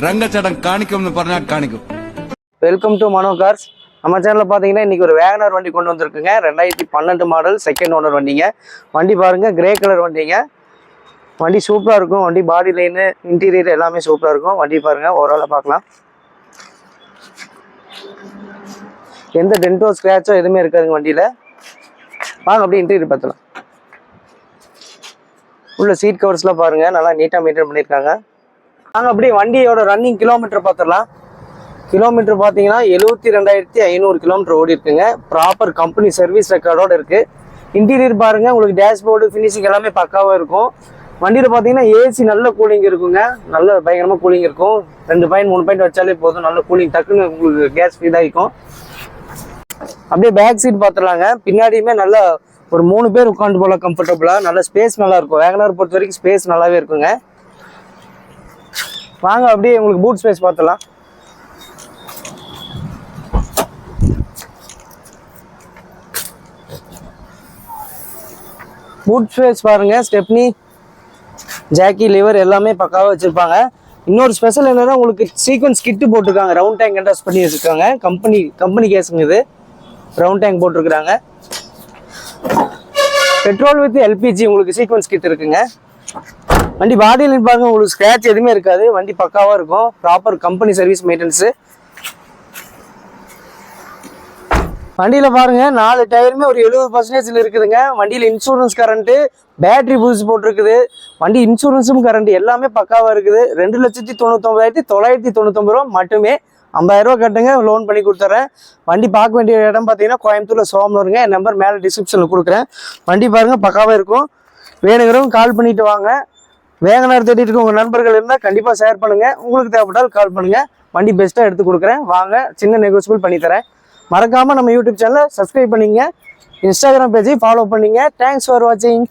ரங்கச்சடம் காணிக்கும்னு പറഞ്ഞാൽ காணிக்கும். Welcome to Mano cars. நம்ம சேனலில் பார்த்தீங்கன்னா இன்றைக்கி ஒரு வேகனர் வண்டி கொண்டு வந்திருக்குங்க. 2012 மாடல் செகண்ட் ஓனர் வண்டிங்க. வண்டி பாருங்கள், கிரே கலர் வண்டிங்க. வண்டி சூப்பராக இருக்கும். வண்டி பாடி லைனு இன்டீரியர் எல்லாமே சூப்பராக இருக்கும். வண்டி பாருங்கள், ஓரளவு பார்க்கலாம். எந்த டென்ட்டோ ஸ்க்ராச்சோ எதுவுமே இருக்காதுங்க வண்டியில். வாங்க அப்படியே இன்டீரியர் பார்த்துலாம். உள்ள சீட் கவர்ஸ்லாம் பாருங்கள், நல்லா நீட்டாக மெயின்டைன் பண்ணியிருக்காங்க. நாங்கள் அப்படியே வண்டியோட ரன்னிங் கிலோமீட்டர் பார்த்துடலாம். கிலோமீட்டர் பார்த்தீங்கன்னா 72,500 கிலோமீட்டர் ஓடி இருக்குங்க. ப்ராப்பர் கம்பெனி சர்வீஸ் ரெக்கார்டோடு இருக்குது. இன்டீரியர் பாருங்கள், உங்களுக்கு டேஷ்போர்டு ஃபினிஷிங் எல்லாமே பக்காவாக இருக்கும். வண்டியில் பார்த்தீங்கன்னா ஏசி நல்ல கூலிங் இருக்குங்க. நல்ல பயங்கரமாக கூலிங் இருக்கும். 2 பாயிண்ட் 3 பாயிண்ட் வச்சாலே போதும். நல்ல கூலிங் டக்குன்னு உங்களுக்கு கேஸ் ஃபீல் ஆகிக்கும். அப்படியே பேக் சீட் பார்த்துடலாங்க. பின்னாடியுமே நல்லா ஒரு 3 பேர் உட்காந்து போல கம்ஃபர்டபுளாக. நல்ல ஸ்பேஸ் நல்லா இருக்கும். வேகனர் பொறுத்த வரைக்கும் ஸ்பேஸ் நல்லாவே இருக்குங்க. வாங்க அப்படியே உங்களுக்கு பூட் ஸ்பேஸ் பார்த்துடலாம். பூட் ஸ்பேஸ் பாருங்க, ஸ்டெப்னி, ஜாக்கி, லிவர் எல்லாமே பக்காவாக வச்சிருப்பாங்க. இன்னொரு ஸ்பெஷல் என்னன்னா, உங்களுக்கு சீக்வன்ஸ் கிட்டு போட்டிருக்காங்க. ரவுண்ட் டேங்க் என்டாஸ் பண்ணி வச்சிருக்காங்க. கம்பெனி கேஸுங்க இது. ரவுண்ட் டேங்க் போட்டிருக்கிறாங்க. பெட்ரோல் வித் எல்பிஜி உங்களுக்கு சீக்வன்ஸ் கிட் இருக்குங்க. வண்டி பாடியில் பாருங்க, உங்களுக்கு ஸ்க்ராட்ச் எதுவுமே இருக்காது. வண்டி பக்காவாக இருக்கும். Proper company service maintenance. வண்டியில் பாருங்க, 4 டயருமே ஒரு 70% இருக்குதுங்க. வண்டியில் இன்சூரன்ஸ் கரண்ட்டு, பேட்டரி பூஸ்ட் போட்டிருக்குது. வண்டி இன்சூரன்ஸும் கரண்ட் எல்லாமே பக்காவாக இருக்குது. 2,99,999 ரூபா மட்டுமே. 50,000 ரூபா கட்டுங்க, லோன் பண்ணி கொடுத்துட்றேன். வண்டி பார்க்க வேண்டிய இடம் பார்த்தீங்கன்னா கோயம்புத்தூரில் சோமனூருங்க. என் நம்பர் மேலே டிஸ்கிரிப்ஷனில் கொடுக்குறேன். வண்டி பாருங்கள், பக்காவாக இருக்கும். வேணுங்கிறவங்க கால் பண்ணிட்டு வாங்க. வேகனர் தேடிட்டு இருக்க உங்கள் நண்பர்கள் இருந்தால் கண்டிப்பாக ஷேர் பண்ணுங்கள். உங்களுக்கு தேவைப்பட்டால் கால் பண்ணுங்கள். வண்டி பெஸ்ட்டாக எடுத்து கொடுக்குறேன். வாங்க, சின்ன நெகோசியபிள் பண்ணித்தரேன். மறக்காமல் நம்ம யூடியூப் சேனலை சப்ஸ்கிரைப் பண்ணிங்க. இன்ஸ்டாகிராம் பேஜை ஃபாலோ பண்ணிங்க. தேங்க்ஸ் ஃபார் வாட்சிங்.